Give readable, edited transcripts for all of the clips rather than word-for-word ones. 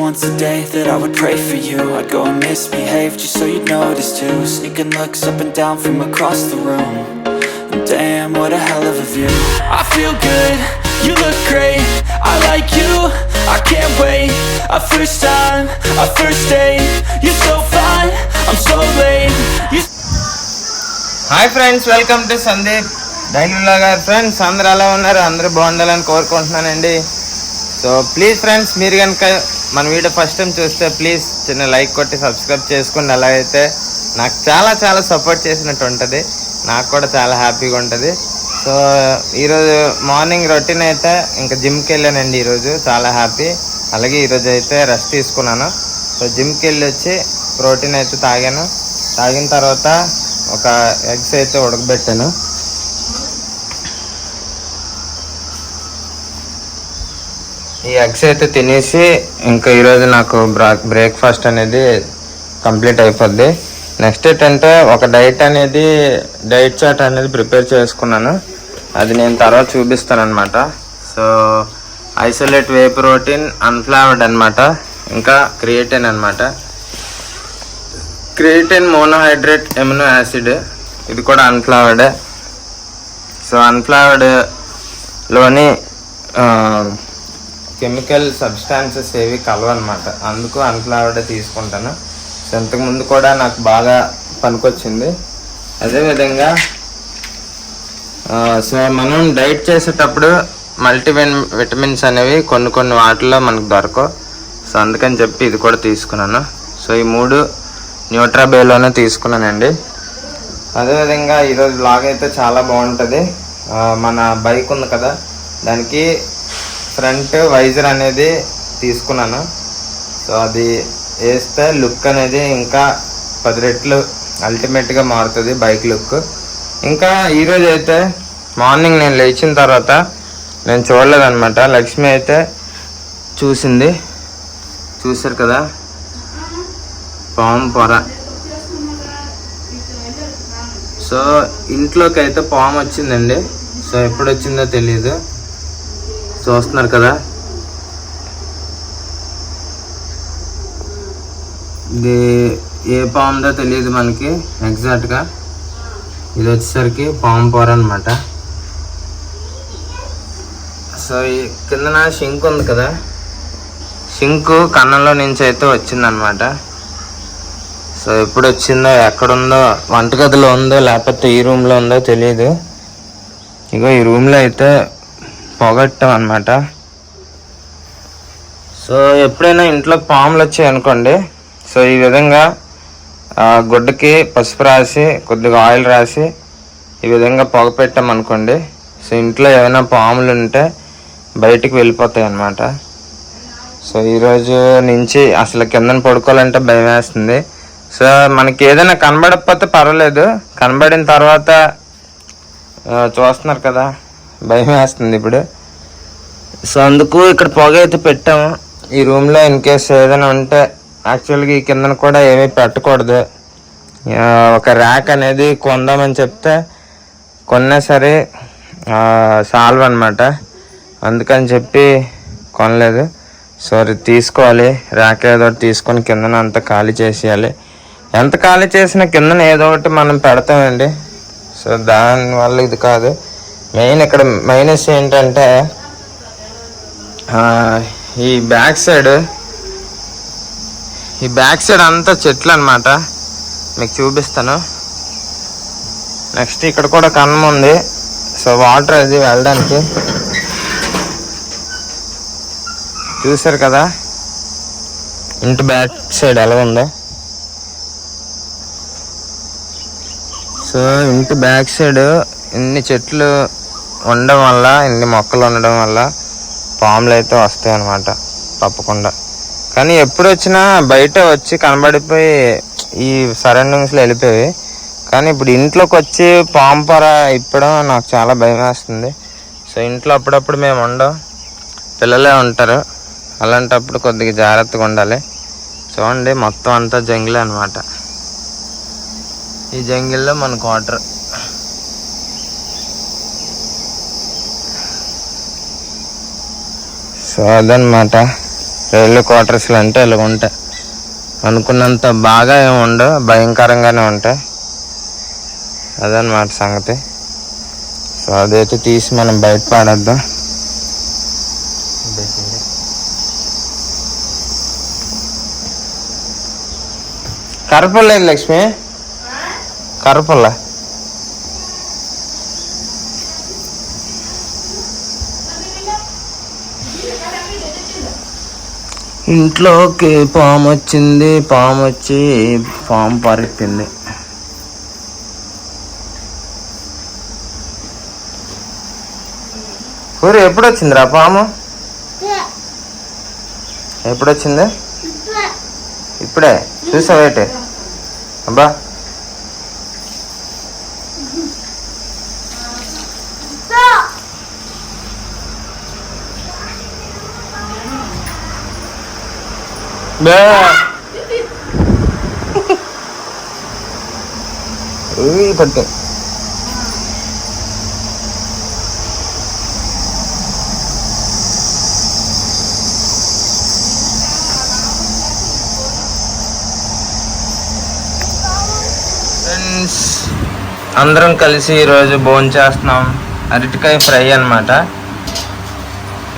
once a day that I would pray for you. I'd go and misbehave just so you'd notice too. Sneaking looks up and down from across the room. And damn, what a hell of a view. I feel good, you look great, I like you, I can't wait. A first time, a first date, you're so fine, I'm so late. Hi friends, welcome to Sandeep daily vlogger. Friends అందరూ ఎలా ఉన్నారు? అందరూ బాగుండాలని కోరుకుంటున్నానండి. So please friends, మీరు కనుక మన video first time చూస్తే ప్లీజ్ చిన్న లైక్ కొట్టి సబ్స్క్రైబ్ చేసుకోండి. అలా అయితే నాకు చాలా చాలా సపోర్ట్ చేసినట్టు ఉంటుంది, నాకు కూడా చాలా హ్యాపీగా ఉంటుంది. సో ఈరోజు మార్నింగ్ రొటీన్ అయితే ఇంకా జిమ్కి వెళ్ళానండి. ఈరోజు చాలా హ్యాపీ. అలాగే ఈరోజు అయితే రెస్ట్ తీసుకున్నాను. సో జిమ్కి వెళ్ళి వచ్చి ప్రోటీన్ అయితే తాగాను. తాగిన తర్వాత ఒక ఎగ్స్ అయితే ఉడకబెట్టాను. ఈ ఎగ్స్ అయితే తినేసి ఇంకా ఈరోజు నాకు బ్రేక్ఫాస్ట్ అనేది కంప్లీట్ అయిపోద్ది. నెక్స్ట్ ఏంటంటే ఒక డైట్ చార్ట్ అనేది ప్రిపేర్ చేసుకున్నాను. అది నేను తర్వాత చూపిస్తాను అనమాట. So isolate whey protein, unflavoured అనమాట, ఇంకా క్రియేటిన్ అనమాట. క్రియేటిన్ మోనోహైడ్రేట్ ఎమినో యాసిడ్, ఇది కూడా అన్ఫ్లేవర్డే. సో అన్ఫ్లేవర్డ్లోని కెమికల్ సబ్స్టాన్సెస్ ఏవి కలవన్నమాట, అందుకు అన్ఫ్లేవర్డ్ తీసుకుంటాను. సో ఇంతకుముందు కూడా నాకు బాగా పనికొచ్చింది. అదేవిధంగా సో మనం డైట్ చేసేటప్పుడు విటమిన్స్ అనేవి కొన్ని వాటిల్లో మనకు దొరకవు. సో అందుకని చెప్పి ఇది కూడా తీసుకున్నాను. సో ఈ 3 న్యూట్రాబేలోనే తీసుకున్నానండి. అదేవిధంగా ఈరోజు బ్లాగ్ అయితే చాలా బాగుంటుంది. మన బైక్ ఉంది కదా, దానికి ఫ్రంట్ వైజర్ అనేది తీసుకున్నాను. సో అది వేస్తే లుక్ అనేది ఇంకా 10 రెట్లు అల్టిమేట్గా మారుతుంది బైక్ లుక్. ఇంకా ఈరోజు అయితే మార్నింగ్ నేను లేచిన తర్వాత నేను చూడలేదన్నమాట, లక్ష్మి అయితే చూసింది. చూసారు కదా, పాము పొర. సో ఇంట్లోకి అయితే పాము వచ్చిందండి. సో ఎప్పుడు వచ్చిందో తెలియదు. చూస్తున్నారు కదా, ఇది ఏ పాముదో తెలియదు మనకి ఎగ్జాక్ట్గా. ఇది వచ్చేసరికి పాము పొర అనమాట. సో ఈ కిందన షింక్ ఉంది కదా, షింకు కన్నంలో నుంచి అయితే వచ్చిందనమాట. సో ఎప్పుడు వచ్చిందో, ఎక్కడుందో, వంటగదిలో ఉందో లేకపోతే ఈ రూమ్లో ఉందో తెలియదు. ఇగో ఈ రూమ్లో అయితే పొగట్టాం అనమాట. సో ఎప్పుడైనా ఇంట్లో పాములు వచ్చాయి అనుకోండి, సో ఈ విధంగా గుడ్డకి పసుపు రాసి కొద్దిగా ఆయిల్ రాసి ఈ విధంగా పొగ పెట్టామనుకోండి, సో ఇంట్లో ఏమైనా పాములు ఉంటే బయటికి వెళ్ళిపోతాయి అన్నమాట. సో ఈరోజు నుంచి అసలు కిందన పడుకోవాలంటే భయం వేస్తుంది. సో మనకి ఏదైనా కనబడకపోతే పర్వాలేదు, కనబడిన తర్వాత చూస్తున్నారు కదా, భయం వేస్తుంది ఇప్పుడు. సో అందుకు ఇక్కడ పొగ అయితే పెట్టాము ఈ రూమ్లో. ఇన్ కేస్ ఏదైనా ఉంటే, యాక్చువల్గా ఈ కిందన కూడా ఏమీ పెట్టకూడదు. ఒక ర్యాక్ అనేది కొందామని చెప్తే కొన్నా సరే సాల్వ్ అనమాట, అందుకని చెప్పి కొనలేదు. సో అది తీసుకోవాలి, ర్యాక్ ఏదో ఒకటి తీసుకొని కిందన అంతా ఖాళీ చేసేయాలి. ఎంత ఖాళీ చేసినా కిందన ఏదో ఒకటి మనం పెడతామండి. సో దానివల్ల ఇది కాదు. ఇక్కడ మైనస్ ఏంటంటే ఈ బ్యాక్ సైడ్ అంతా చెట్లు అనమాట, మీకు చూపిస్తాను. నెక్స్ట్ ఇక్కడ కూడా కన్నం ఉంది. సో వాటర్ అది వెళ్ళడానికి చూసారు కదా, ఇంటి బ్యాక్ సైడ్ ఎలా ఉందో. సో ఇంటి బ్యాక్ సైడ్ ఇన్ని చెట్లు ఉండడం వల్ల, ఇన్ని మొక్కలు ఉండడం వల్ల పాములు అయితే వస్తాయి అన్నమాట తప్పకుండా. కానీ ఎప్పుడు వచ్చినా బయట వచ్చి కనబడిపోయి ఈ సరౌండింగ్స్లో వెళ్ళిపోయి, కానీ ఇప్పుడు ఇంట్లోకి వచ్చి పాము పొర ఇప్పడం నాకు చాలా భయం వేస్తుంది. సో ఇంట్లో అప్పుడప్పుడు మేము ఉండవు, పిల్లలే ఉంటారు. అలాంటప్పుడు కొద్దిగా జాగ్రత్తగా ఉండాలి. చూడండి, మొత్తం అంతా జంగిలే అనమాట. ఈ జంగిల్లో మన క్వార్టర్. సో అదనమాట. రైల్వే క్వార్టర్స్లో అంటే ఇలా ఉంటాయి. అనుకున్నంత బాగా ఏమి ఉండవు, భయంకరంగానే ఉంటాయి. అదనమాట సంగతి. సో అదైతే తీసి మనం బయట పాడేద్దాం. కరపల్ల లేదు లక్ష్మి, కరపల్ల. ఇంట్లోకి పాము వచ్చింది, పాము వచ్చి పాము పరిపింది. ఊరు ఎప్పుడు వచ్చిందిరా పాము? ఎప్పుడు వచ్చింది? ఇప్పుడే చూసావేటే? అబ్బా పట్టు. ఫ్రెండ్స్ అందరం కలిసి ఈరోజు భోజనం చేస్తున్నాం. అరటికాయ ఫ్రై అన్నమాట.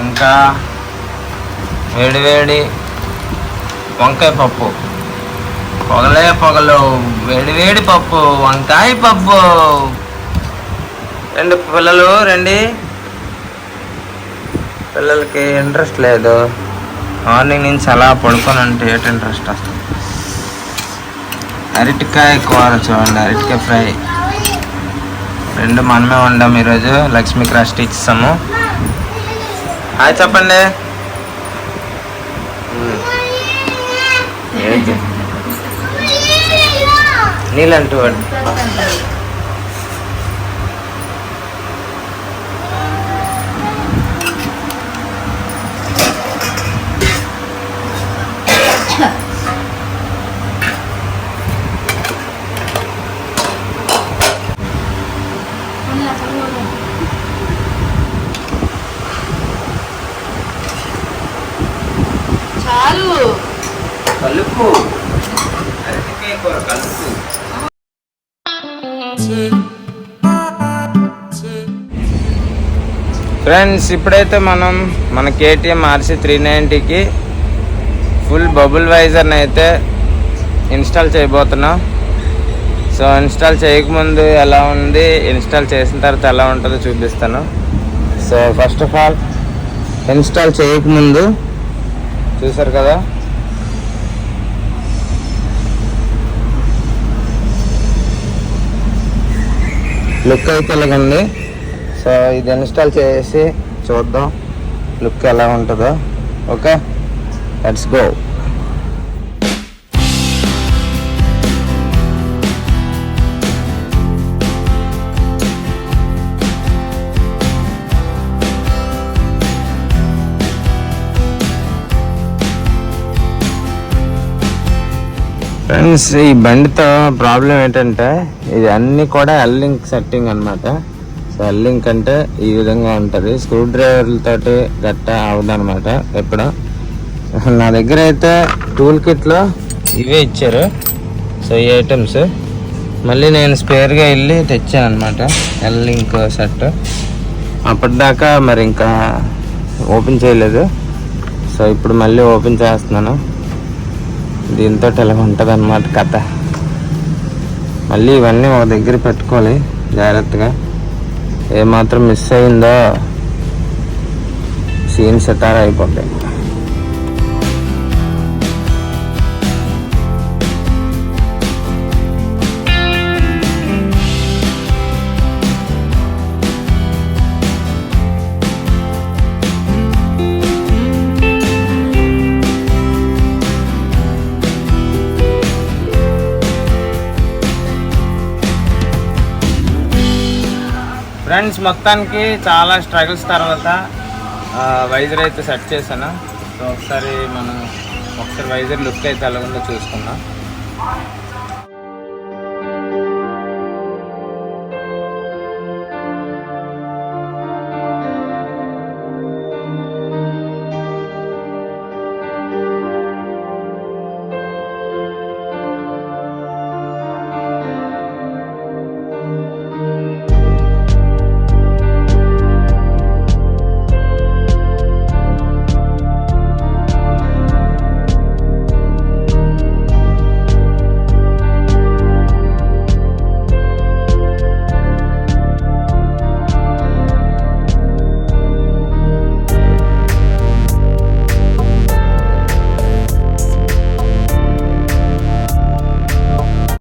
ఇంకా వేడివేడి వంకాయ పప్పు, పొగలు వేడివేడి పప్పు, వంకాయ పప్పు. రెండు పిల్లలు రండి. పిల్లలకి ఇంట్రెస్ట్ లేదు. మార్నింగ్ నుంచి అలా పడుకొని అంటే ఏటి ఇంట్రెస్ట్ వస్తుంది. అరటికాయ కూర చూడండి, అరటికాయ ఫ్రై రెండు మనమే వండాం ఈరోజు. లక్ష్మికి రెస్ట్ ఇచ్చాము. హాయ్ చెప్పండి. నీళ్ళంటూ వాడు చాలు కలుపు. అరటికాయ కూర కలుపు. ఫ్రెండ్స్ ఇప్పుడైతే మన KTM RC 390కి ఫుల్ బబుల్ వైజర్ని అయితే ఇన్స్టాల్ చేయబోతున్నాం. సో ఇన్స్టాల్ చేయకముందు ఎలా ఉంది, ఇన్స్టాల్ చేసిన తర్వాత ఎలా ఉంటుందో చూపిస్తాను. So first of all install చేయకముందు చూసారు కదా, లుక్ అయితే ఇలాగండి. సో ఇది ఇన్స్టాల్ చేసి చూద్దాం లుక్ ఎలా ఉంటుందో. Okay, let's go. ఫ్రెండ్స్ ఈ బండితో ప్రాబ్లం ఏంటంటే ఇది అన్నీ కూడా ఎల్లింక్ సెట్టింగ్ అనమాట. సో ఎల్లింక్ అంటే ఈ విధంగా ఉంటుంది. స్క్రూ డ్రైవర్లతోటి గట్ట అవదనమాట ఎప్పుడు. నా దగ్గర అయితే టూల్ కిట్లో ఇవే ఇచ్చారు. సో ఈ ఐటమ్స్ మళ్ళీ నేను స్పేర్గా వెళ్ళి తెచ్చాను అనమాట ఎల్లింక్ సెట్. అప్పటిదాకా మరి ఇంకా ఓపెన్ చేయలేదు. సో ఇప్పుడు మళ్ళీ ఓపెన్ చేస్తున్నాను. దీంతో ఇలా ఉంటుంది అన్నమాట కథ. మళ్ళీ ఇవన్నీ ఒక దగ్గర పెట్టుకోవాలి జాగ్రత్తగా. ఏమాత్రం మిస్ అయిందో సీన్ సెటార్ అయిపోతాయి. ఫ్రెండ్స్ మొత్తానికి చాలా స్ట్రగుల్స్ తర్వాత వైజర్ అయితే సెట్ చేశాను. సో ఒకసారి వైజర్ లుక్ అయితే ఎలా ఉందో చూసుకుందాం.